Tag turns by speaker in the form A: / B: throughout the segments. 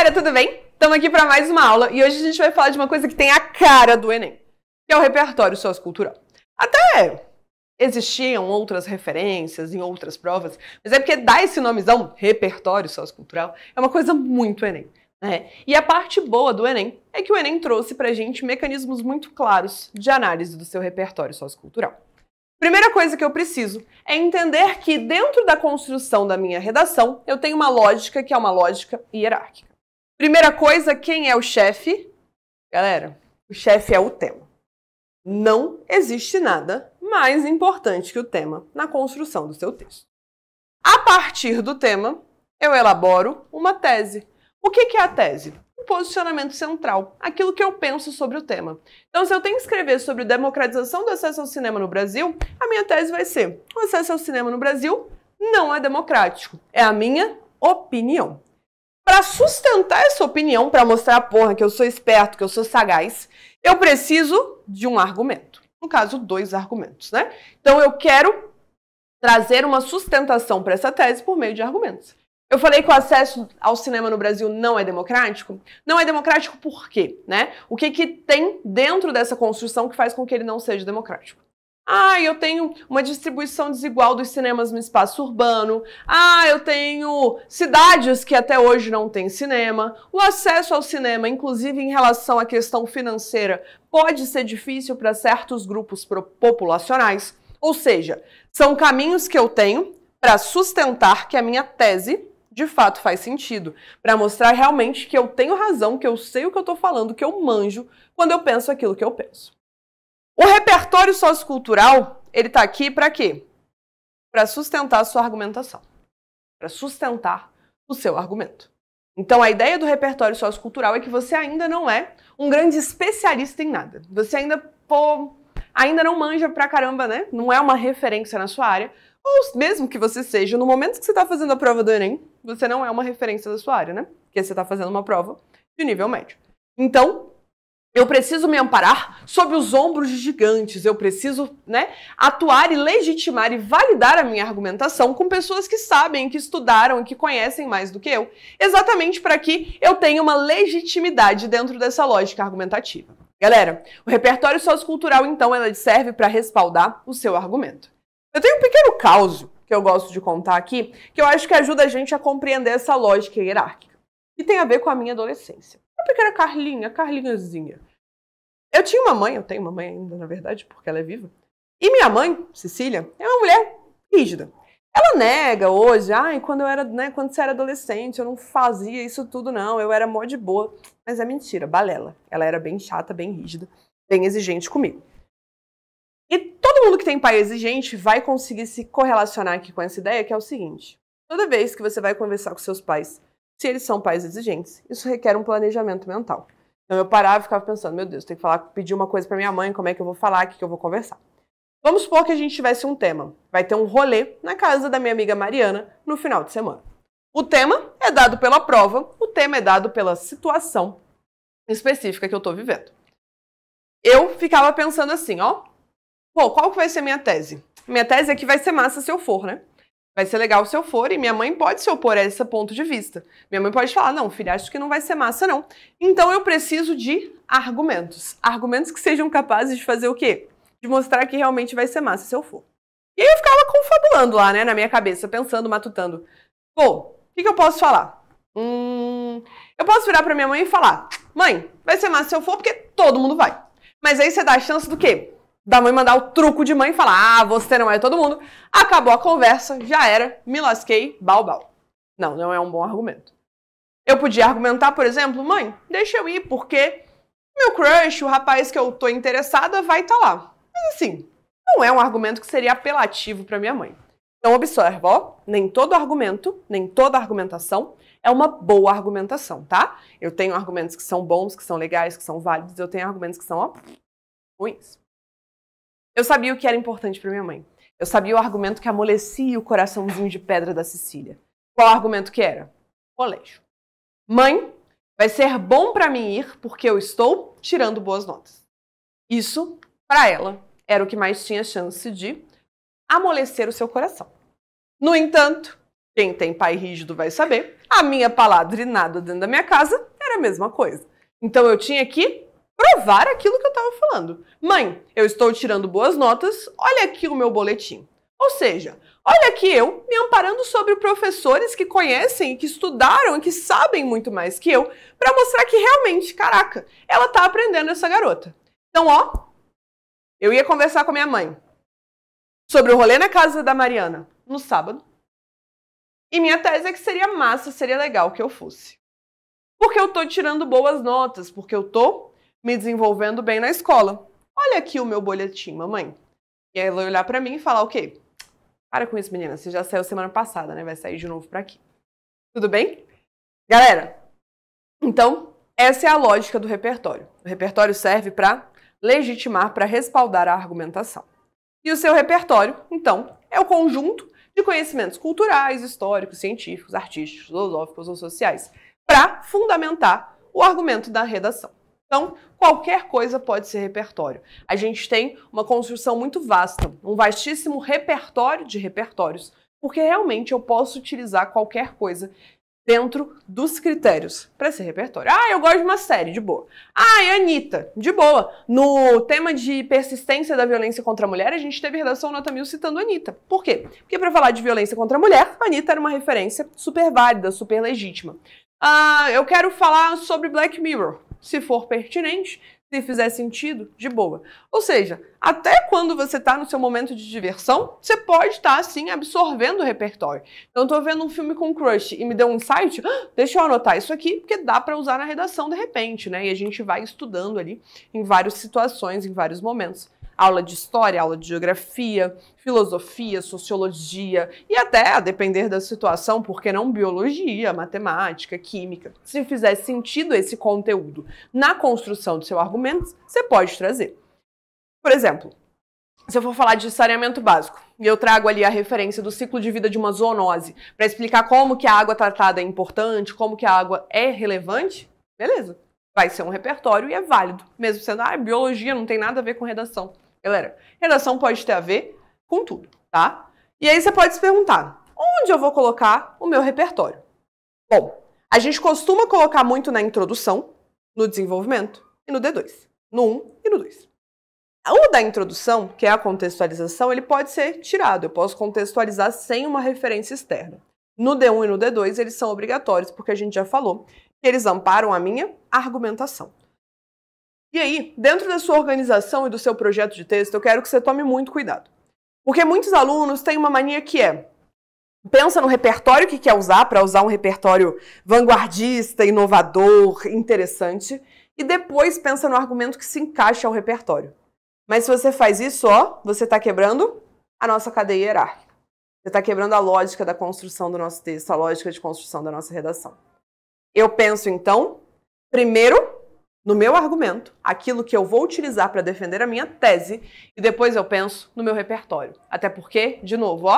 A: galera, tudo bem? Estamos aqui para mais uma aula e hoje a gente vai falar de uma coisa que tem a cara do Enem, que é o repertório sociocultural. Até existiam outras referências em outras provas, mas é porque dar esse nomezão, repertório sociocultural, é uma coisa muito Enem. E a parte boa do Enem é que o Enem trouxe pra gente mecanismos muito claros de análise do seu repertório sociocultural. Primeira coisa que eu preciso é entender que dentro da construção da minha redação eu tenho uma lógica que é uma lógica hierárquica. Primeira coisa, quem é o chefe? Galera, o chefe é o tema. Não existe nada mais importante que o tema na construção do seu texto. A partir do tema, eu elaboro uma tese. O que é a tese? Um posicionamento central, aquilo que eu penso sobre o tema. Então, se eu tenho que escrever sobre democratização do acesso ao cinema no Brasil, a minha tese vai ser: o acesso ao cinema no Brasil não é democrático. É a minha opinião. Para sustentar essa opinião, para mostrar, porra, que eu sou esperto, que eu sou sagaz, eu preciso de um argumento. No caso, 2 argumentos, né? Então, eu quero trazer uma sustentação para essa tese por meio de argumentos. Eu falei que o acesso ao cinema no Brasil não é democrático? Não é democrático por quê, né? O que tem dentro dessa construção que faz com que ele não seja democrático? Eu tenho uma distribuição desigual dos cinemas no espaço urbano. Eu tenho cidades que até hoje não têm cinema. O acesso ao cinema, inclusive em relação à questão financeira, pode ser difícil para certos grupos populacionais. Ou seja, são caminhos que eu tenho para sustentar que a minha tese de fato faz sentido, para mostrar realmente que eu tenho razão, que eu sei o que eu estou falando, que eu manjo quando eu penso aquilo que eu penso. O repertório sociocultural, ele está aqui para quê? Para sustentar a sua argumentação, para sustentar o seu argumento. Então, a ideia do repertório sociocultural é que você ainda não é um grande especialista em nada. Você ainda não manja pra caramba, né? Não é uma referência na sua área. Ou mesmo que você seja, no momento que você está fazendo a prova do Enem, você não é uma referência da sua área, né? Porque você está fazendo uma prova de nível médio. Então, eu preciso me amparar sobre os ombros de gigantes. Eu preciso, atuar e legitimar e validar a minha argumentação com pessoas que sabem, que estudaram e que conhecem mais do que eu, exatamente para que eu tenha uma legitimidade dentro dessa lógica argumentativa. Galera, o repertório sociocultural, então, ele serve para respaldar o seu argumento. Eu tenho um pequeno caso que eu gosto de contar aqui, que eu acho que ajuda a gente a compreender essa lógica hierárquica, que tem a ver com a minha adolescência. A pequena Carlinhazinha. Eu tinha uma mãe, eu tenho uma mãe ainda, na verdade, porque ela é viva, e minha mãe, Cecília, é uma mulher rígida. Ela nega hoje, quando você era adolescente, eu não fazia isso tudo não, eu era mó de boa. Mas é mentira, balela. Ela era bem chata, bem rígida, bem exigente comigo. E todo mundo que tem pai exigente vai conseguir se correlacionar aqui com essa ideia, que é o seguinte: toda vez que você vai conversar com seus pais, se eles são pais exigentes, isso requer um planejamento mental. Então eu parava e ficava pensando, meu Deus, tenho que pedir uma coisa para minha mãe, como é que eu vou falar, o que eu vou conversar. Vamos supor que a gente tivesse um tema. Vai ter um rolê na casa da minha amiga Mariana no final de semana. O tema é dado pela prova, o tema é dado pela situação específica que eu estou vivendo. Eu ficava pensando assim, qual que vai ser a minha tese? Minha tese é que vai ser massa se eu for, né? Vai ser legal se eu for, e minha mãe pode se opor a esse ponto de vista. Minha mãe pode falar, não, filha, acho que não vai ser massa, não. Então eu preciso de argumentos. Argumentos que sejam capazes de fazer o quê? De mostrar que realmente vai ser massa se eu for. E aí eu ficava confabulando lá, na minha cabeça, pensando, matutando. O que eu posso falar? Eu posso virar pra minha mãe e falar, mãe, vai ser massa se eu for porque todo mundo vai. Mas aí você dá a chance do quê? Da mãe mandar o truco de mãe e falar, você não é todo mundo. Acabou a conversa, já era, me lasquei, bau. Não é um bom argumento. Eu podia argumentar, por exemplo, mãe, deixa eu ir porque meu crush, o rapaz que eu tô interessada, vai estar lá. Mas assim, não é um argumento que seria apelativo para minha mãe. Então observa, nem todo argumento, nem toda argumentação é uma boa argumentação, tá? Eu tenho argumentos que são bons, que são legais, que são válidos, eu tenho argumentos que são ruins. Eu sabia o que era importante para minha mãe. Eu sabia o argumento que amolecia o coraçãozinho de pedra da Cecília. Qual argumento que era? Colégio. Mãe, vai ser bom para mim ir porque eu estou tirando boas notas. Isso, para ela, era o que mais tinha chance de amolecer o seu coração. No entanto, Quem tem pai rígido vai saber. A minha paladrinada dentro da minha casa era a mesma coisa. Então eu tinha que provar aquilo que eu estava falando. Mãe, eu estou tirando boas notas, olha aqui o meu boletim. Ou seja, olha aqui eu me amparando sobre professores que conhecem, que estudaram e que sabem muito mais que eu, para mostrar que realmente, caraca, ela está aprendendo, essa garota. Então, ó, eu ia conversar com a minha mãe sobre o rolê na casa da Mariana no sábado. E minha tese é que seria massa, seria legal que eu fosse. Porque eu tô tirando boas notas, porque eu tô me desenvolvendo bem na escola. Olha aqui o meu boletim, mamãe. E aí ela vai olhar pra mim e falar, ok, para com isso, menina, você já saiu semana passada, né? Vai sair de novo pra aqui. Tudo bem? Galera, então, essa é a lógica do repertório. O repertório serve pra legitimar, pra respaldar a argumentação. E o seu repertório, então, é o conjunto de conhecimentos culturais, históricos, científicos, artísticos, filosóficos ou sociais, para fundamentar o argumento da redação. Então, qualquer coisa pode ser repertório. A gente tem uma construção muito vasta, um vastíssimo repertório de repertórios, porque realmente eu posso utilizar qualquer coisa dentro dos critérios para ser repertório. Ah, eu gosto de uma série, de boa. Ah, Anitta, de boa. No tema de persistência da violência contra a mulher, a gente teve redação nota 1000 citando a Anitta. Por quê? Porque para falar de violência contra a mulher, a Anitta era uma referência super válida, super legítima. Ah, eu quero falar sobre Black Mirror. Se for pertinente, se fizer sentido, de boa. Ou seja, até quando você está no seu momento de diversão, você pode estar, assim, absorvendo o repertório. Então, eu tô vendo um filme com crush e me deu um insight, deixa eu anotar isso aqui, porque dá para usar na redação de repente, né? E a gente vai estudando ali em várias situações, em vários momentos. Aula de história, aula de geografia, filosofia, sociologia e até, a depender da situação, por que não biologia, matemática, química. Se fizer sentido esse conteúdo na construção do seu argumento, você pode trazer. Por exemplo, se eu for falar de saneamento básico e eu trago ali a referência do ciclo de vida de uma zoonose para explicar como que a água tratada é importante, como que a água é relevante, beleza. Vai ser um repertório e é válido, mesmo sendo, biologia não tem nada a ver com redação. Galera, redação pode ter a ver com tudo, tá? E aí você pode se perguntar, onde eu vou colocar o meu repertório? Bom, a gente costuma colocar muito na introdução, no desenvolvimento e no D2. No 1 e no 2. O da introdução, que é a contextualização, ele pode ser tirado. Eu posso contextualizar sem uma referência externa. No D1 e no D2, eles são obrigatórios, porque a gente já falou que eles amparam a minha argumentação. E aí, dentro da sua organização e do seu projeto de texto, eu quero que você tome muito cuidado. Porque muitos alunos têm uma mania que pensa no repertório que quer usar, para usar um repertório vanguardista, inovador, interessante, e depois pensa no argumento que se encaixa ao repertório. Mas se você faz isso, você está quebrando a nossa cadeia hierárquica. Você está quebrando a lógica da construção do nosso texto, a lógica de construção da nossa redação. Eu penso, então, primeiro no meu argumento, aquilo que eu vou utilizar para defender a minha tese, e depois eu penso no meu repertório. Até porque, de novo,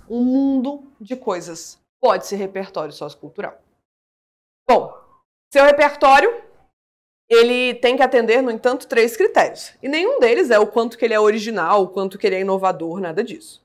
A: um mundo de coisas pode ser repertório sociocultural. Bom, seu repertório, ele tem que atender, no entanto, 3 critérios. E nenhum deles é o quanto que ele é original, o quanto que ele é inovador, nada disso.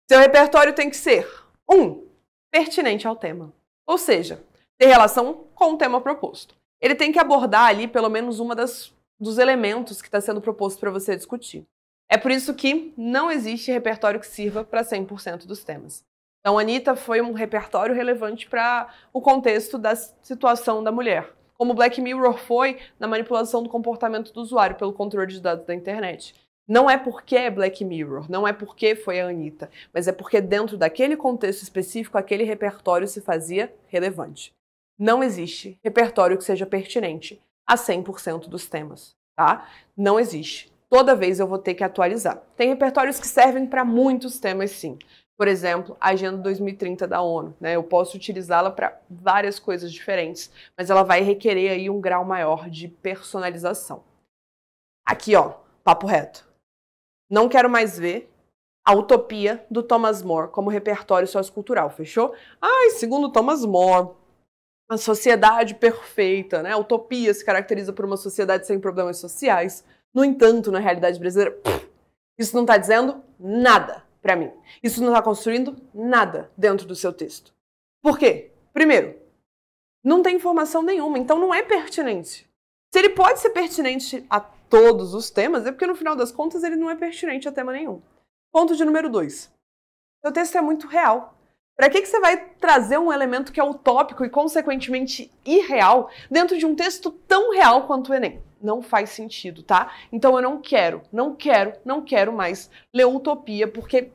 A: Seu repertório tem que ser, 1, pertinente ao tema. Ou seja, ter relação com o tema proposto. Ele tem que abordar ali pelo menos uma dos elementos que está sendo proposto para você discutir. É por isso que não existe repertório que sirva para 100% dos temas. Então, Anitta foi um repertório relevante para o contexto da situação da mulher, como Black Mirror foi na manipulação do comportamento do usuário pelo controle de dados da internet. Não é porque é Black Mirror, não é porque foi a Anitta, mas é porque dentro daquele contexto específico, aquele repertório se fazia relevante. Não existe repertório que seja pertinente a 100% dos temas, tá? Não existe. Toda vez eu vou ter que atualizar. Tem repertórios que servem para muitos temas, sim. Por exemplo, a Agenda 2030 da ONU, né? Eu posso utilizá-la para várias coisas diferentes, mas ela vai requerer aí um grau maior de personalização. Aqui, papo reto. Não quero mais ver a utopia do Thomas More como repertório sociocultural, fechou? Segundo Thomas More, a sociedade perfeita, né? A utopia se caracteriza por uma sociedade sem problemas sociais. No entanto, na realidade brasileira, isso não está dizendo nada para mim. Isso não está construindo nada dentro do seu texto. Por quê? Primeiro, não tem informação nenhuma, então não é pertinente. Se ele pode ser pertinente a todos os temas, é porque no final das contas ele não é pertinente a tema nenhum. Ponto de número 2. Seu texto é muito real. Para que você vai trazer um elemento que é utópico e, consequentemente, irreal dentro de um texto tão real quanto o Enem? Não faz sentido, tá? Então eu não quero mais ler utopia, porque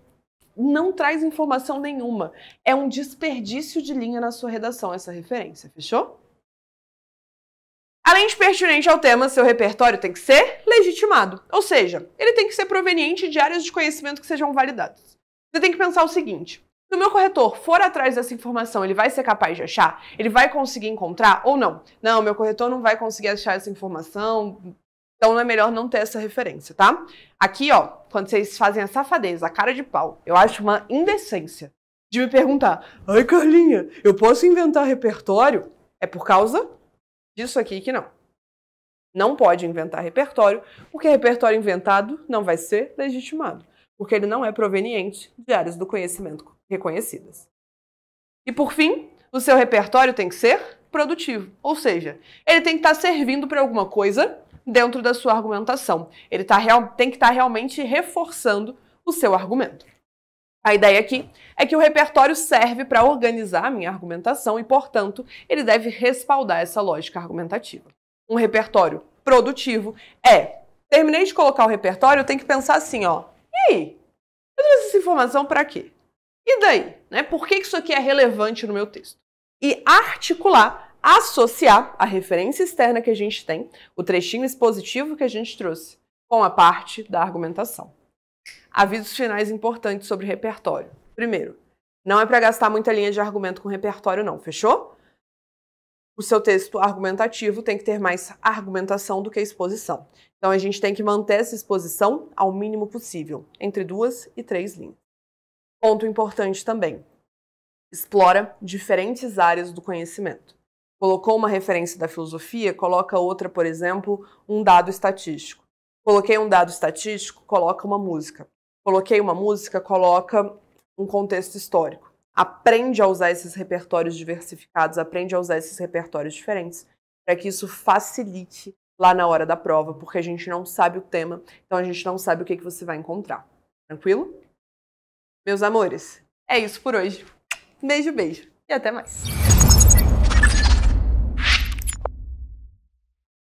A: não traz informação nenhuma. É um desperdício de linha na sua redação essa referência, fechou? Além de pertinente ao tema, seu repertório tem que ser legitimado. Ou seja, ele tem que ser proveniente de áreas de conhecimento que sejam validadas. Você tem que pensar o seguinte: se o meu corretor for atrás dessa informação, ele vai ser capaz de achar? Ele vai conseguir encontrar ou não? Não, meu corretor não vai conseguir achar essa informação, então é melhor não ter essa referência, tá? Aqui, ó, quando vocês fazem a safadeza, a cara de pau, eu acho uma indecência de me perguntar: ai, Carlinha, eu posso inventar repertório? É por causa disso aqui que não. Não pode inventar repertório, porque repertório inventado não vai ser legitimado, porque ele não é proveniente de áreas do conhecimento reconhecidas. E por fim, o seu repertório tem que ser produtivo, ou seja, ele tem que estar servindo para alguma coisa dentro da sua argumentação. Ele tem que estar realmente reforçando o seu argumento. A ideia aqui é que o repertório serve para organizar a minha argumentação e, portanto, ele deve respaldar essa lógica argumentativa. Um repertório produtivo terminei de colocar o repertório, eu tenho que pensar assim, ó, e aí? Eu trouxe essa informação para quê? E daí? Né? Por que isso aqui é relevante no meu texto? E articular, associar a referência externa que a gente tem, o trechinho expositivo que a gente trouxe, com a parte da argumentação. Avisos finais importantes sobre repertório. Primeiro, não é para gastar muita linha de argumento com repertório não, fechou? O seu texto argumentativo tem que ter mais argumentação do que exposição. Então a gente tem que manter essa exposição ao mínimo possível, entre 2 e 3 linhas. Ponto importante também, explora diferentes áreas do conhecimento. Colocou uma referência da filosofia, coloca outra, por exemplo, um dado estatístico. Coloquei um dado estatístico, coloca uma música. Coloquei uma música, coloca um contexto histórico. Aprende a usar esses repertórios diversificados, aprende a usar esses repertórios diferentes, para que isso facilite lá na hora da prova, porque a gente não sabe o tema, então a gente não sabe o que você vai encontrar. Tranquilo? Meus amores, é isso por hoje. Beijo, beijo e até mais.